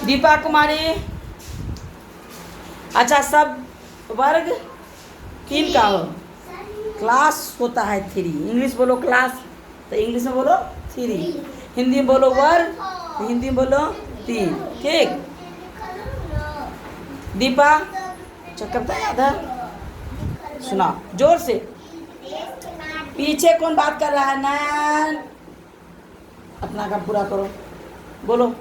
दीपा कुमारी। अच्छा, सब वर्ग 3 का हो। क्लास होता है 3। इंग्लिश बोलो क्लास, तो इंग्लिश में बोलो 3। हिंदी में बोलो वर्ग, तो हिंदी में बोलो 3। ठीक। दीपा, कविता याद है? सुना जोर से। पीछे कौन बात कर रहा है? नैन, अपना काम पूरा करो। बोलो।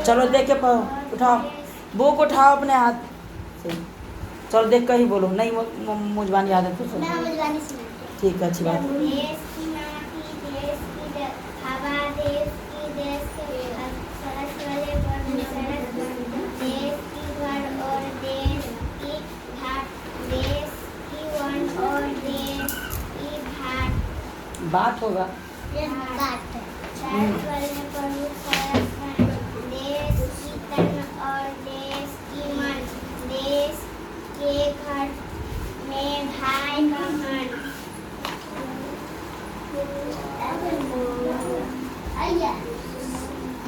चलो देख के पढ़ो, उठाओ बुक, उठाओ अपने हाथ से। चलो देख कर ही बोलो। नहीं मुझबानी याद है तो सुनो। ठीक है, अच्छी बात है। बात होगा।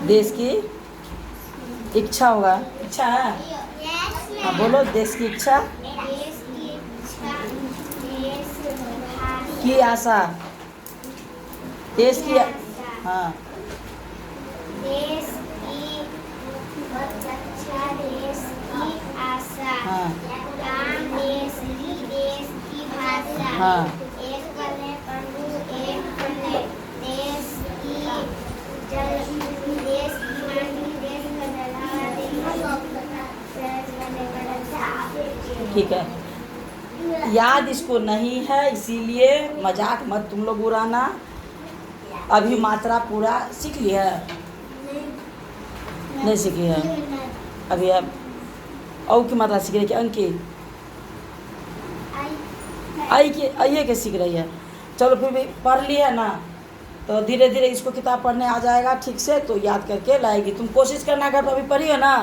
देश की इच्छा होगा। इच्छा है? हाँ बोलो। देश की इच्छा की आशा। देश की, हाँ, देश की रक्षा, देश की आशा, हाँ, काम देश की भाषा, हाँ। एक बने प्रभु एक बने, देश की जल, देश की माटी, देश का जलावा, देश बने बड़ा। ठीक है, याद इसको नहीं है, इसीलिए मजाक मत तुम लोग उड़ाना। अभी मात्रा पूरा सीख लिया है? नहीं सीखी है अभी। अब औ की मात्रा सीख रही है कि अंक की? आई के, आइए के सीख रही है। चलो फिर भी पढ़ ली है ना, तो धीरे धीरे इसको किताब पढ़ने आ जाएगा ठीक से, तो याद करके लाएगी। तुम कोशिश करना, अगर अभी पढ़ी है ना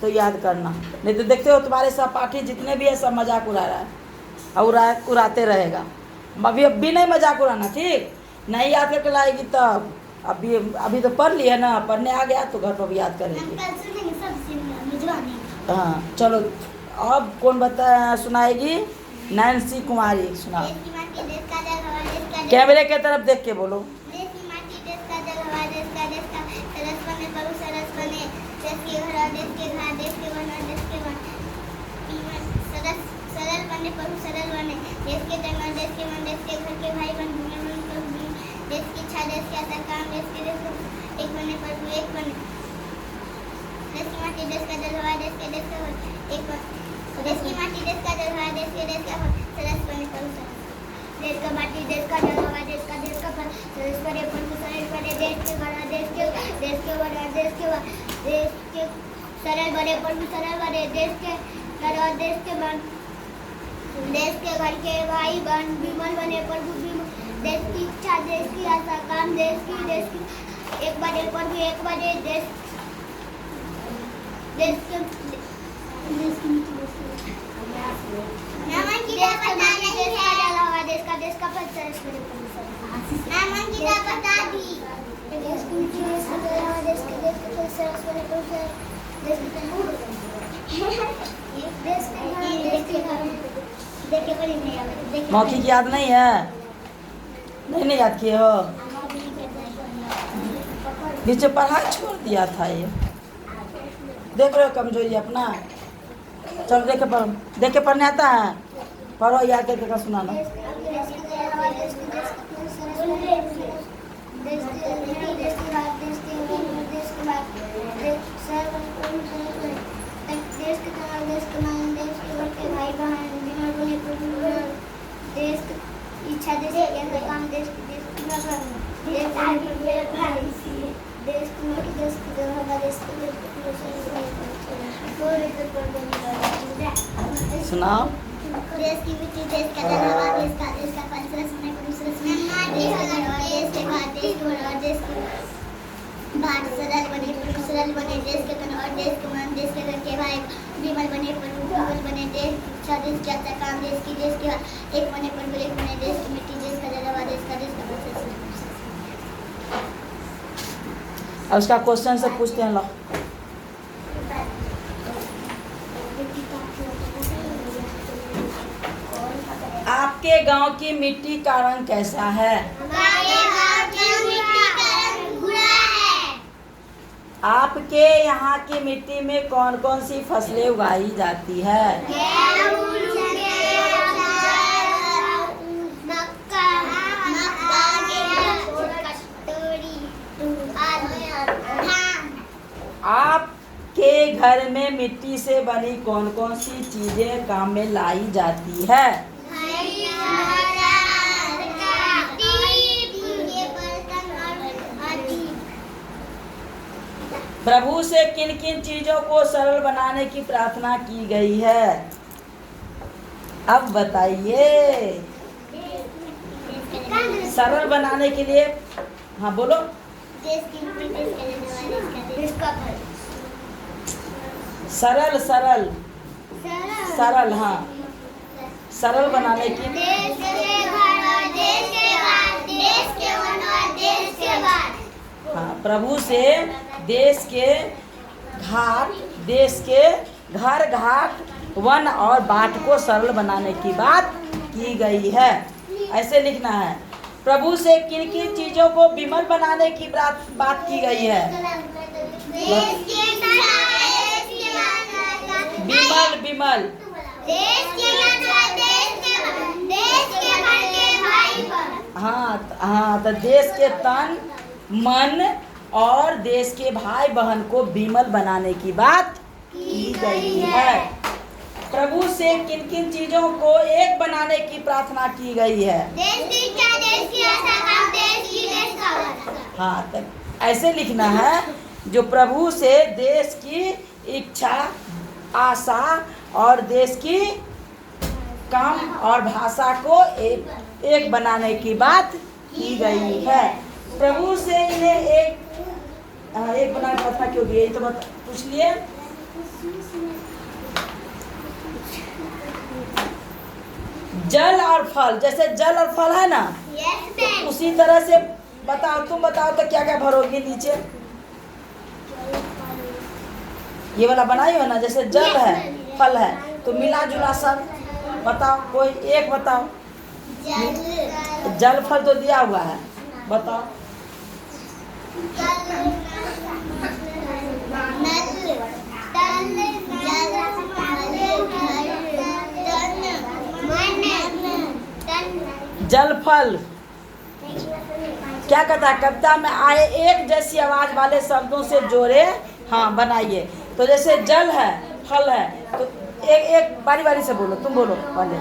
तो याद करना, नहीं तो देखते हो तुम्हारे सहपाठी जितने भी है सब मजाक उड़ा रहा है और उड़ाते रहेगा। अभी नहीं मजाक उड़ाना, ठीक? नहीं याद करके लाएगी तब। अभी तो पढ़ लिया ना, पढ़ने आ गया तो घर पर भी याद करेगी। हाँ चलो, अब कौन सुनाएगी? नैन्सी कुमारी, सुना। कैमरे के तरफ देख के बोलो। सरल बने प्रभु सरल बने, देश के जंगल, देश के मन, देश के घर के भाई बन, देश की इच्छा, देश की आशा, काम देश के देश एक बने प्रभु एक बने, देश की माटी, देश का जल, हवा, देश का एक बने, देश की माटी, देश का जल, हवा, देश का सरस बने प्रभु सरस, देश का माटी, देश का जल, हवा, देश का फल, सरस बने प्रभु सरस बने, देश के बड़ा, देश के बड़ा, देश के सरल बने प्रभु सरल बने, देश के घर, देश के बन, देश के घर के भाई बहन विमल बने प्रभु विमल, देश की इच्छा, देश की आशा, काम देश की एक बने प्रभु एक बने, देश के नामन की पता नहीं है, देश का फल सरस बने प्रभु सरस, नामन की पता दी, देश की मिट्टी, देश का जलावा, देश के फल सरस बने प्रभु सरस, देश के मौखिक याद नहीं है? नहीं याद किए हो? बीच में पढ़ाई छोड़ दिया था ये। देख रहे हो कमजोरी अपना। चलो देख के पढ़ने आता है, पढ़ो याद करके सुनाना। देश की इच्छा, देश की काम, देश की सुनाओ। देश की मिट्टी, देश का जलावा, देश का फल सरस बने प्रभु सरस, देश के घर, देश के घर, देश के सरल बने देश के तन और देश के मन, देश के घर के भाई विमल बने प्रभु, विमल बने देश अच्छा देश के अच्छा काम, देश की देश के एक बने प्रभु, एक बने देश की मिट्टी, देश का जलवा, देश का बस। अब उसका क्वेश्चन से पूछते हैं लोग। आपके गांव की मिट्टी का रंग कैसा है? हमारे गांव की मिट्टी का रंग भूरा है। आपके यहाँ की मिट्टी में कौन कौन सी फसलें उगाई जाती है? गेहूं, मक्का, कटोरी, धान। आपके घर में मिट्टी से बनी कौन कौन सी चीजें काम में लाई जाती है? प्रभु से किन किन चीजों को सरल बनाने की प्रार्थना की गई है? अब बताइए। सरल बनाने के लिए, हाँ बोलो। सरल सरल सरल, हाँ सरल बनाने की। हाँ, प्रभु से देश के घाट, देश के घर घाट, वन और बाट को सरल बनाने की बात की गई है। ऐसे लिखना है। प्रभु से किन किन चीजों को विमल बनाने की बात की गई है? विमल विमल। हाँ हाँ, तो देश के तन मन और देश के भाई बहन को विमल बनाने की बात की गई है। प्रभु से किन किन चीजों को एक बनाने की प्रार्थना की गई है? हाँ, तो ऐसे लिखना है। जो प्रभु से देश की इच्छा, आशा और देश की काम और भाषा को एक बनाने की बात की गई है। प्रभु से इन्हें एक बनाने की प्रार्थना क्यों की? यही तो पूछ लिए। जल और फल, जैसे जल और फल है ना, तो उसी तरह से बताओ। तुम बताओ तो क्या क्या भरोगे नीचे? ये वाला बनाई हो ना, जैसे जल है, फल है, तो मिला जुला सब बताओ। कोई एक बताओ। जल फल तो दिया हुआ है, बताओ। जल फल क्या कहता है? कविता में आए एक जैसी आवाज वाले शब्दों से जोड़े, हाँ बनाइए। तो जैसे जल है, फल है, तो एक एक बारी बारी से बोलो। तुम बोलो पहले।